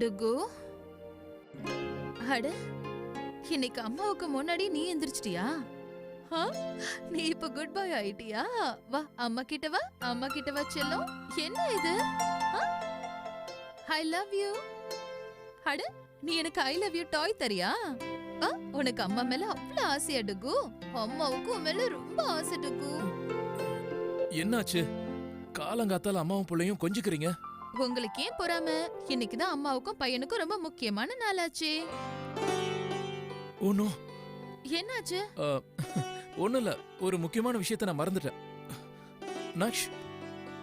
டுகு, அட இன்னைக்கு அம்மாவுக்கு முன்னாடி நீ எந்திரிச்சிட்டியா? நீ இப்ப குட் பாய் ஆயிட்டியா? வா அம்மா கிட்ட வா, அம்மா கிட்ட வா செல்லம். என்ன இது? I love you. அட நீ எனக்கு ஐ லவ் யூ டாய் தரியா? உனக்கு அம்மா மேல அவ்வளவு ஆசையா டுகு? அம்மாவுக்கு உன் மேல ரொம்ப ஆசை டுகு. என்னாச்சு? காலங்காத்தால அம்மாவும் பிள்ளையும் கொஞ்சிக்கிறீங்க. உங்களுக்கு ஏன் பொறாம? இன்னைக்குதான் அம்மாவுக்கும் பையனுக்கும் ரொம்ப முக்கியமான நாளாச்சு. ஓனோ, என்னாச்சு? ஒண்ணும் இல்ல, ஒரு முக்கியமான விஷயத்தை நான் மறந்துட்டேன். Naqsh,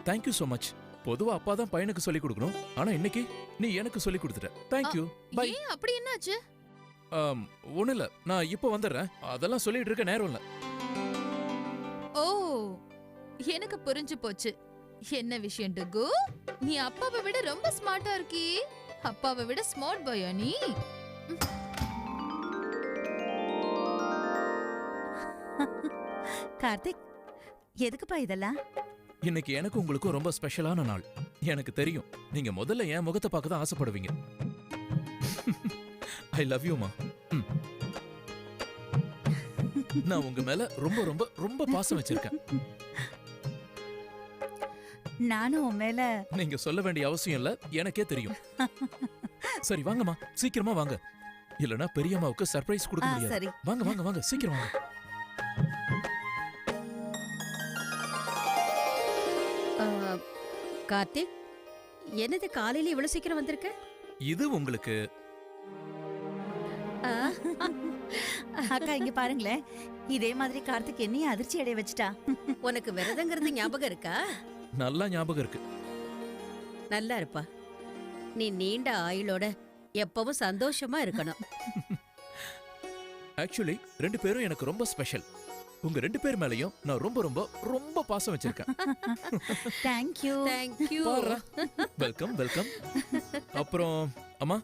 thank you so much. பொதுவா அப்பா தான் பையனுக்கு சொல்லி கொடுக்கணும், ஆனா இன்னைக்கு நீ எனக்கு சொல்லி கொடுத்துட்ட. தேங்க்யூ. பை. ஏன் அப்படி என்னாச்சு? ஒண்ணும் இல்ல, நான் இப்போ வந்துடுறேன். அதெல்லாம் சொல்லிட்டு இருக்க நேரம் இல்ல. ஓ, எனக்கு புரிஞ்சு போச்சு. என்ன விஷயம் டுகு? நீ அப்பாவை விட ரொம்ப ஸ்மார்ட்டா இருக்கீ. அப்பாவை விட ஸ்மார்ட் பாயா நீ? கார்த்திக், எதுக்குப்பா இதெல்லாம்? இன்னைக்கு எனக்கு உங்களுக்கும் ரொம்ப ஸ்பெஷலான நாள். எனக்கு தெரியும், நீங்க முதல்ல என் முகத்தை பார்க்க தான் ஆசைப்படுவீங்க. ஐ லவ் யூ மா. நான் உங்க மேல ரொம்ப ரொம்ப ரொம்ப பாசம் வச்சிருக்கேன். நானும் உன் மேல. நீங்க சொல்ல வேண்டிய அவசியம் இல்ல, எனக்கே தெரியும். சரி வாங்கம்மா, சீக்கிரமா வாங்க. இல்லனா பெரியம்மாவுக்கு சர்ப்ரைஸ் கொடுக்க முடியாது. சரி வாங்க வாங்க வாங்க, சீக்கிரம் வாங்க. கார்த்திக், என்னது காலையில இவ்வளவு சீக்கிரம் வந்திருக்க? இது உங்களுக்கு. அக்கா இங்க பாருங்களேன், இதே மாதிரி கார்த்திக் என்னையும் அதிர்ச்சி அடைய வச்சுட்டா. உனக்கு விரதங்கிறது ஞாபகம் இருக்கா? நல்லா ஞாபகம் இருக்கு. நல்லா இருப்பா. நீ நீண்ட ஆயுளோட எப்பவும் சந்தோஷமா இருக்கணும். ஆக்சுவலி ரெண்டு பேரும் எனக்கு ரொம்ப ஸ்பெஷல். உங்க ரெண்டு பேர் மேலயும் நான் ரொம்ப ரொம்ப ரொம்ப பாசம் வச்சிருக்கேன். தேங்க்யூ. தேங்க்யூ. Welcome welcome. அப்புறம் அம்மா,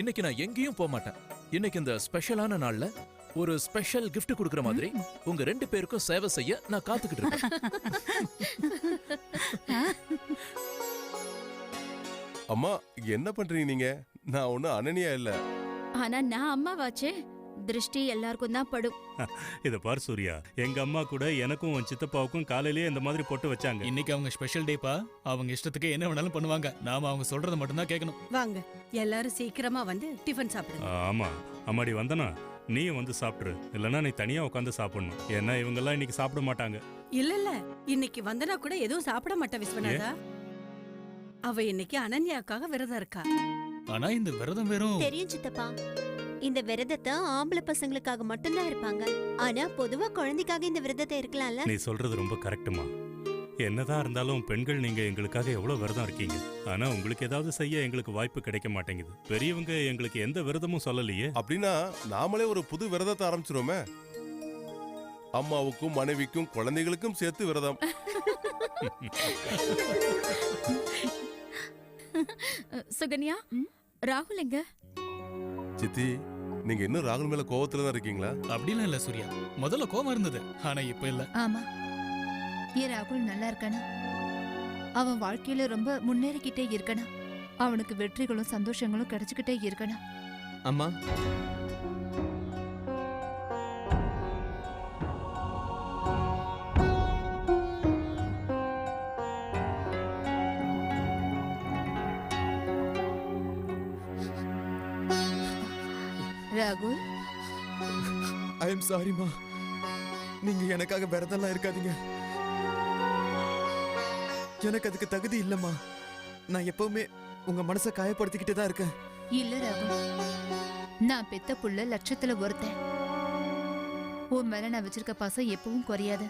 இன்னைக்கு நான் எங்கேயும் போக மாட்டேன். இன்னைக்கு இந்த ஸ்பெஷலான நாள்ல ஒரு ஸ்பெஷல் கிஃப்ட் கொடுக்கற மாதிரி உங்க ரெண்டு பேருக்கும் சேவை செய்ய நான் காத்துக்கிட்டு இருக்கேன். அம்மா என்ன பண்றீங்க நீங்க? நான் ஒன்னும் அனனியா இல்ல. ஆனா நான் அம்மாவாச்சே, திருஷ்டி எல்லாருக்கும் தான் படும். இத பார் சூர்யா, எங்க அம்மா கூட எனக்கும் உன் சித்தப்பாவுக்கும் காலையிலேயே இந்த மாதிரி போட்டு வச்சாங்க. இன்னைக்கு அவங்க ஸ்பெஷல் டேப்பா, அவங்க இஷ்டத்துக்கு என்ன வேணாலும் பண்ணுவாங்க. நாம அவங்க சொல்றத மட்டும் தான் கேட்கணும். வாங்க எல்லாரும் சீக்கிரமா வந்து டிஃபன் சாப்பிடுங்க. ஆமா அம்மாடி, வந்தனா நீயும் வந்து சாப்பிட்டுரு. இல்லனா நீ தனியா உட்காந்து சாப்பிடணும். ஏன்னா இவங்க எல்லாம் இன்னைக்கு சாப்பிட மாட்டாங்க. இல்ல இன்னைக்கு வந்தனா கூட எதுவும் சாப்பிட மாட்டா விஸ்வநாதா. அவ இன்னைக்கு அனன்யாக்காக விரதம் இருக்கா. ஆனா இந்த விரதம் வெறும் தெரியும் சித்தப்பா. இந்த விரதத்தை ஆம்பளை பசங்களுக்காக மட்டும்தான் இருப்பாங்க. ஆனா பொதுவா குழந்தைக்காக இந்த விரதத்தை இருக்கலாம்ல. நீ சொல்றது ரொம்ப கரெக்டுமா. என்னதான் இருந்தாலும் பெண்கள் நீங்க எங்களுக்காக எவ்வளவு விரதம் இருக்கீங்க. ஆனா உங்களுக்கு ஏதாவது செய்ய எங்களுக்கு வாய்ப்பு கிடைக்க மாட்டேங்குது. பெரியவங்க எங்களுக்கு எந்த விரதமும் சொல்லலையே. அப்படின்னா நாமளே ஒரு புது விரதத்தை ஆரம்பிச்சிருவோமே. அம்மாவுக்கும் மனைவிக்கும் குழந்தைகளுக்கும் சேர்த்து விரதம். சுகன்யா, ராகுல் எங்க? சித்தி, நீங்க இன்னும் ராகுல் மேல கோவத்துல தான் இருக்கீங்களா? அப்படிலாம் இல்ல சூர்யா, முதல்ல கோவம் இருந்தது, ஆனா இப்ப இல்ல. ஆமா, ஏன் ராகுல் நல்லா இருக்கானா? அவன் வாழ்க்கையில ரொம்ப முன்னேறிக்கிட்டே இருக்கனா? அவனுக்கு வெற்றிகளும் சந்தோஷங்களும் கிடைச்சுக்கிட்டே இருக்கனா? அம்மா, ராகுல், ஐ எம் சாரிமா. நீங்க எனக்காக விரதம்லாம் இருக்காதீங்க. எனக்கு அதுக்கு தகுதி இல்லம்மா. நான் எப்பவுமே உங்க மனசை காயப்படுத்திக்கிட்டே தான் இருக்கேன். இல்ல ராகுல், நான் பெத்த புள்ள லட்சத்துல ஒருத்தன். உன் மேல நான் வச்சிருக்க பாசம் எப்பவும் குறையாது.